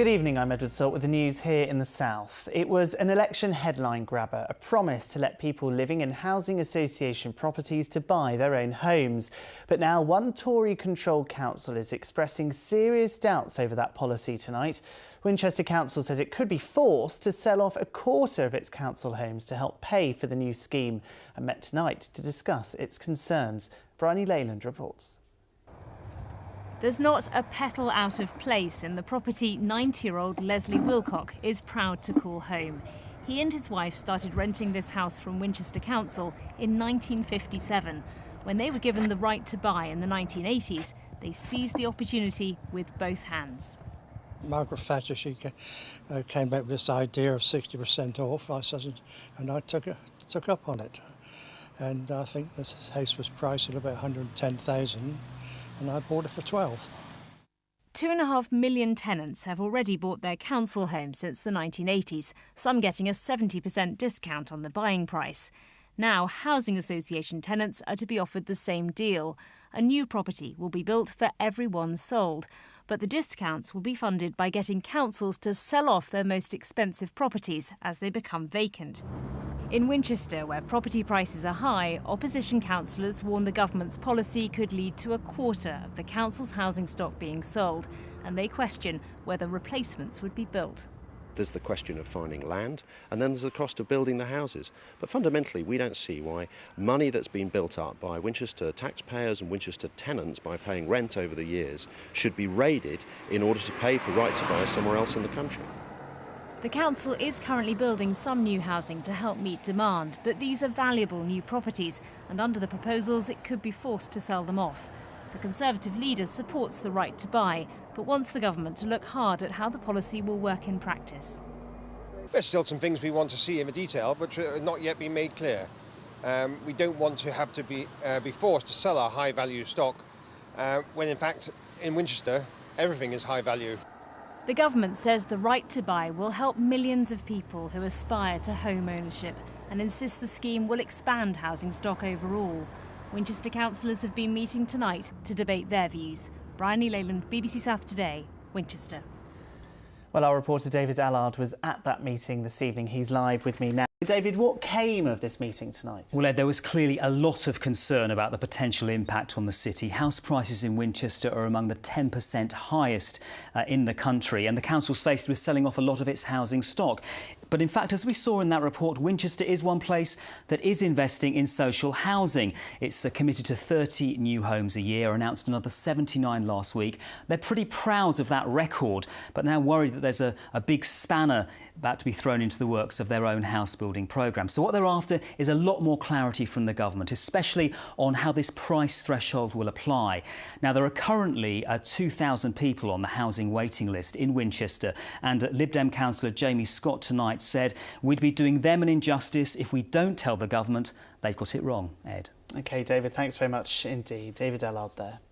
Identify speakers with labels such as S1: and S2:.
S1: Good evening, I'm Edward Salt with the news here in the south. It was an election headline grabber, a promise to let people living in housing association properties to buy their own homes. But now one Tory-controlled council is expressing serious doubts over that policy tonight. Winchester Council says it could be forced to sell off a quarter of its council homes to help pay for the new scheme, and met tonight to discuss its concerns. Bryony Leyland reports.
S2: There's not a petal out of place in the property 90-year-old Leslie Wilcock is proud to call home. He and his wife started renting this house from Winchester Council in 1957. When they were given the right to buy in the 1980s, they seized the opportunity with both hands.
S3: Margaret Thatcher, she came back with this idea of 60% off, and I took up on it. And I think this house was priced at about 110,000. And I bought it for 12.
S2: 2.5 million tenants have already bought their council homes since the 1980s, some getting a 70% discount on the buying price. Now, housing association tenants are to be offered the same deal. A new property will be built for everyone sold, but the discounts will be funded by getting councils to sell off their most expensive properties as they become vacant. In Winchester, where property prices are high, opposition councillors warn the government's policy could lead to a quarter of the council's housing stock being sold, and they question whether replacements would be built.
S4: There's the question of finding land, and then there's the cost of building the houses. But fundamentally, we don't see why money that's been built up by Winchester taxpayers and Winchester tenants by paying rent over the years should be raided in order to pay for right to buy somewhere else in the country.
S2: The council is currently building some new housing to help meet demand, but these are valuable new properties, and under the proposals it could be forced to sell them off. The Conservative leader supports the right to buy, but wants the government to look hard at how the policy will work in practice.
S5: There's still some things we want to see in the detail, but not yet been made clear. We don't want to have to be forced to sell our high-value stock, when in fact in Winchester everything is high value.
S2: The government says the right to buy will help millions of people who aspire to home ownership and insists the scheme will expand housing stock overall. Winchester councillors have been meeting tonight to debate their views. Bryony Leyland, BBC South Today, Winchester.
S1: Well, our reporter David Allard was at that meeting this evening. He's live with me now. David, what came of this meeting tonight?
S6: Well, Ed, there was clearly a lot of concern about the potential impact on the city. House prices in Winchester are among the 10% highest in the country, and the council's faced with selling off a lot of its housing stock. But in fact, as we saw in that report, Winchester is one place that is investing in social housing. It's committed to 30 new homes a year, announced another 79 last week. They're pretty proud of that record, but now worried that there's a big spanner about to be thrown into the works of their own house building programme. So what they're after is a lot more clarity from the government, especially on how this price threshold will apply. Now, there are currently 2,000 people on the housing waiting list in Winchester, and Lib Dem councillor Jamie Scott tonight said we'd be doing them an injustice if we don't tell the government they've got it wrong. Ed.
S1: OK, David, thanks very much indeed. David Allard there.